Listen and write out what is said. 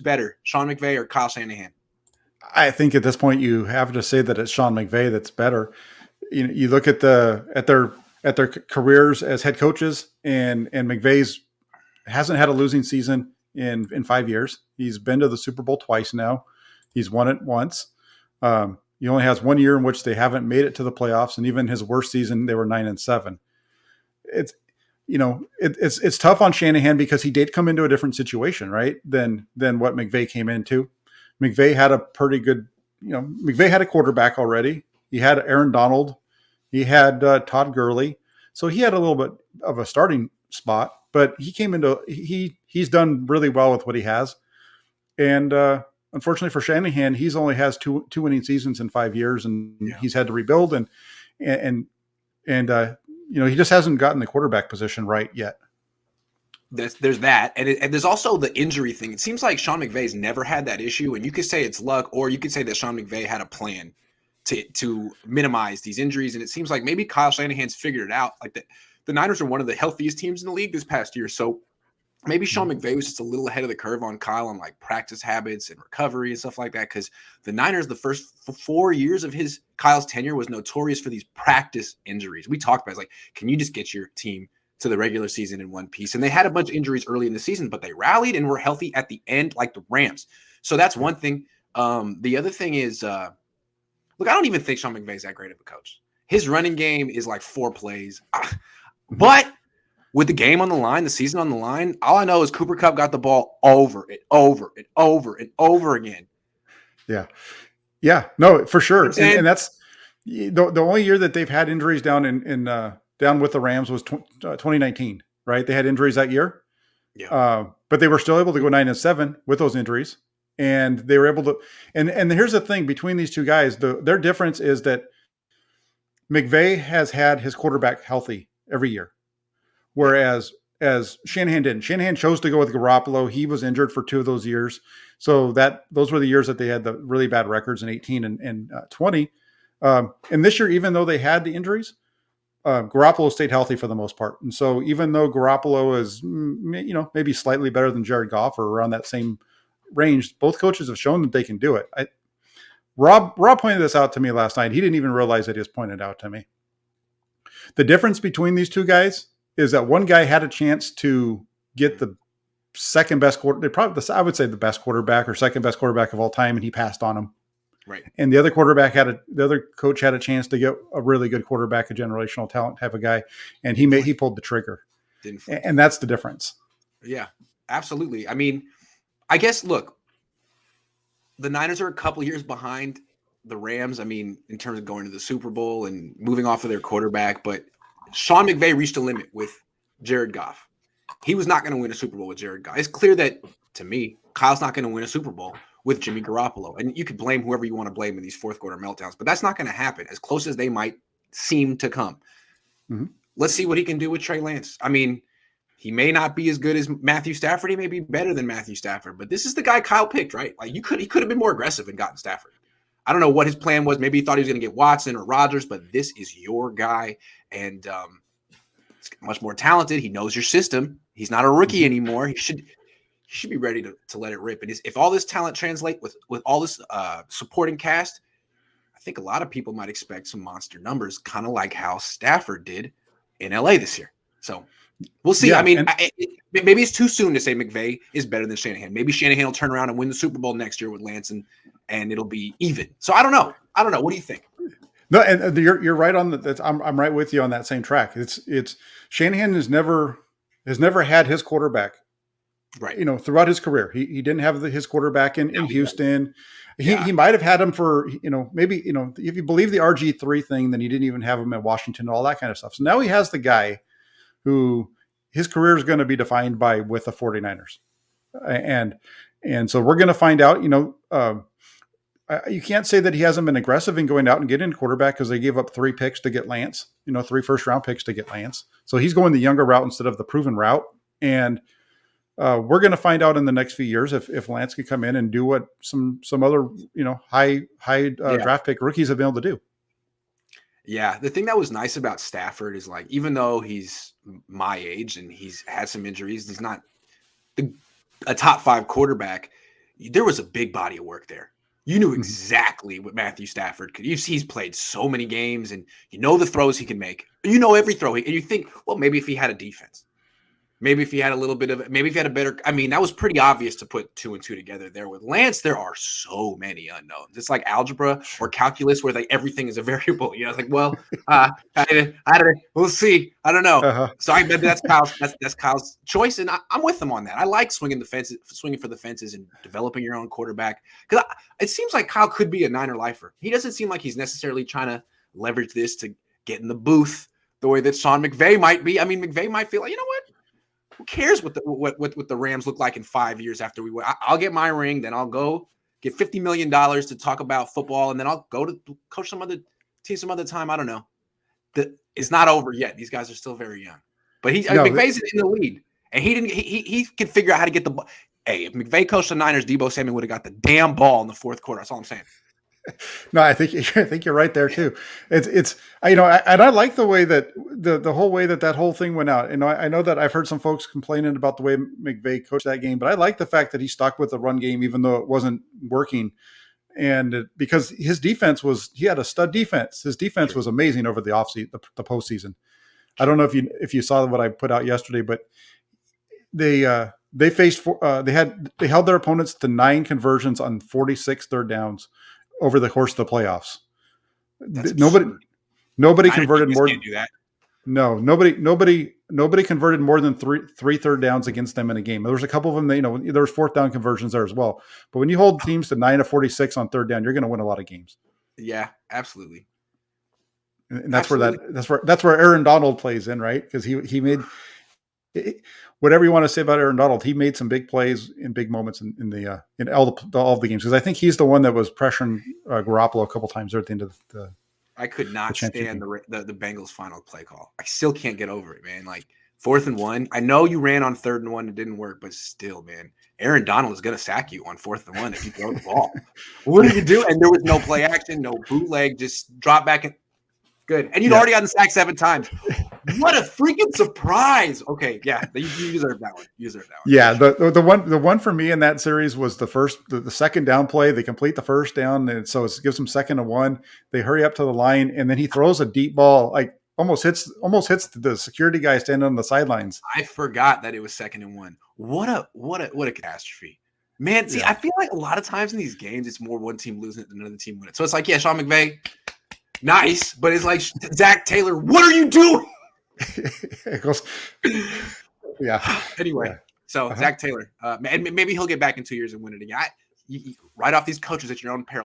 better, Sean McVay or Kyle Shanahan? I think at this point you have to say that it's Sean McVay that's better. You look at their careers as head coaches, and McVay's hasn't had a losing season in 5 years. He's been to the Super Bowl twice now. He's won it once. He only has 1 year in which they haven't made it to the playoffs, and even his worst season, they were 9-7. It's tough on Shanahan because he did come into a different situation, right? Than what McVay came into. McVay had a pretty good, McVay had a quarterback already. He had Aaron Donald. He had Todd Gurley. So he had a little bit of a starting spot, but he's done really well with what he has. And unfortunately for Shanahan, he's only has two winning seasons in 5 years, and he's had to rebuild and he just hasn't gotten the quarterback position right yet. There's that. And there's also the injury thing. It seems like Sean McVay's never had that issue. And you could say it's luck, or you could say that Sean McVay had a plan to minimize these injuries. And it seems like maybe Kyle Shanahan's figured it out. Like the Niners are one of the healthiest teams in the league this past year. So maybe Sean McVay was just a little ahead of the curve on Kyle on like practice habits and recovery and stuff like that. Because the Niners, the first 4 years of Kyle's tenure, was notorious for these practice injuries. We talked about it. It's like, can you just get your team to the regular season in one piece? And they had a bunch of injuries early in the season, but they rallied and were healthy at the end, like the Rams. So that's one thing. The other thing is, look, I don't even think Sean McVay's that great of a coach. His running game is like 4 plays. But with the game on the line, the season on the line, all I know is Cooper Kupp got the ball over again. Yeah. Yeah, no, for sure. And that's the only year that they've had injuries down down with the Rams was 2019, right? They had injuries that year. Yeah. But they were still able to go 9-7 with those injuries. And they were able to, and here's the thing between these two guys, their difference is that McVay has had his quarterback healthy every year. Whereas Shanahan didn't. Shanahan chose to go with Garoppolo. He was injured for 2 of those years. So those were the years that they had the really bad records in 18 and 20. And this year, even though they had the injuries, Garoppolo stayed healthy for the most part. And so even though Garoppolo is, maybe slightly better than Jared Goff or around that same range, both coaches have shown that they can do it. Rob pointed this out to me last night. He didn't even realize that he was pointed out to me. The difference between these two guys is that one guy had a chance to get the second best I would say the best quarterback or second best quarterback of all time, and he passed on him. Right. And the other coach had a chance to get a really good quarterback, a generational talent type of guy, and he pulled the trigger. And that's the difference. Yeah, absolutely. I mean, I guess, look, the Niners are a couple years behind the Rams. I mean, in terms of going to the Super Bowl and moving off of their quarterback, but Sean McVay reached a limit with Jared Goff. He was not going to win a Super Bowl with Jared Goff. It's clear that, to me, Kyle's not going to win a Super Bowl with Jimmy Garoppolo. And you could blame whoever you want to blame in these fourth quarter meltdowns, but that's not going to happen, as close as they might seem to come. Mm-hmm. Let's see what he can do with Trey Lance. I mean, he may not be as good as Matthew Stafford. He may be better than Matthew Stafford, but this is the guy Kyle picked, right? Like he could have been more aggressive and gotten Stafford. I don't know what his plan was. Maybe he thought he was going to get Watson or Rodgers, but this is your guy. And he's much more talented. He knows your system. He's not a rookie anymore. He should be ready to let it rip. And if all this talent translate with all this supporting cast, I think a lot of people might expect some monster numbers, kind of like how Stafford did in LA this year. So we'll see. Yeah, I mean, maybe it's too soon to say McVay is better than Shanahan. Maybe Shanahan will turn around and win the Super Bowl next year with Lance, and it'll be even. So I don't know. What do you think? No, and you're right on that. I'm right with you on that same track. It's Shanahan has never had his quarterback, right? Throughout his career, he didn't have his quarterback in Houston. He might have had him for maybe if you believe the RG3 thing, then he didn't even have him at Washington, all that kind of stuff. So now he has the guy who his career is going to be defined with the 49ers, and so we're going to find out. You can't say that he hasn't been aggressive in going out and getting a quarterback because they gave up 3 picks to get Lance, 3 first-round picks to get Lance. So he's going the younger route instead of the proven route. And we're going to find out in the next few years if Lance can come in and do what some other, high draft pick rookies have been able to do. Yeah. The thing that was nice about Stafford is, like, even though he's my age and he's had some injuries, he's not a top 5 quarterback. there was a big body of work there. You knew Mhm. exactly what Matthew Stafford could. He's played so many games, and you know the throws he can make. You know every throw, and you think, well, maybe if he had a defense, maybe if he had a little bit of, maybe if he had a better. I mean, that was pretty obvious to put 2 and 2 together there. With Lance, there are so many unknowns. It's like algebra or Sure. calculus, where like everything is a variable. You know, it's like, well, we'll see. I don't know. Uh-huh. So I maybe that's Kyle's choice, and I'm with him on that. I like swinging for the fences, and developing your own quarterback, because it seems like Kyle could be a Niner lifer. He doesn't seem like he's necessarily trying to leverage this to get in the booth the way that Sean McVay might be. I mean, McVay might feel like, you know what? Who cares what the Rams look like in 5 years after we win? I'll get my ring, then I'll go get $50 million to talk about football, and then I'll go to coach some other team some other time. I don't know. It's not over yet. These guys are still very young. But McVay's in the lead, and he can figure out how to get the ball. Hey, if McVay coached the Niners, Debo Samuel would have got the damn ball in the fourth quarter. That's all I'm saying. No, I think you're right there too. And I like the way that the whole way that whole thing went out. And I know that I've heard some folks complaining about the way McVay coached that game, but I like the fact that he stuck with the run game even though it wasn't working. And because his defense he had a stud defense. His defense was amazing over the offseason, the postseason. I don't know if you saw what I put out yesterday, but they held their opponents to 9 conversions on 46 third downs over the course of the playoffs. That's nobody converted more. Can't do that. No, nobody converted more than three third downs against them in a game. There was a couple of them. There was fourth down conversions there as well. But when you hold teams to 9 of 46 on third down, you're going to win a lot of games. Yeah, absolutely. And that's where Aaron Donald plays in, right? Because he made whatever you want to say about Aaron Donald, he made some big plays in big moments in all of the games. Because I think he's the one that was pressuring Garoppolo a couple times there at the end of the. I could not stand the Bengals final play call. I still can't get over it, man. Like 4th and 1. I know you ran on 3rd and 1, it didn't work, but still, man, Aaron Donald is going to sack you on 4th and 1 if you throw the ball. What do you do? And there was no play action, no bootleg, just drop back and good. And you'd already gotten sacked 7 times. What a freaking surprise! Okay, yeah, you deserve that one. Yeah, the one for me in that series was the second down play. They complete the first down, and so it gives them 2nd and 1. They hurry up to the line, and then he throws a deep ball, like almost hits the security guy standing on the sidelines. I forgot that it was 2nd and 1. What a catastrophe, man! See, I feel like a lot of times in these games, it's more one team losing it than another team winning. So it's like, yeah, Sean McVay, nice, but it's like Zach Taylor, what are you doing? It goes, yeah. Anyway, so Zach Taylor, and maybe he'll get back in 2 years and win it again. You write off these coaches at your own peril.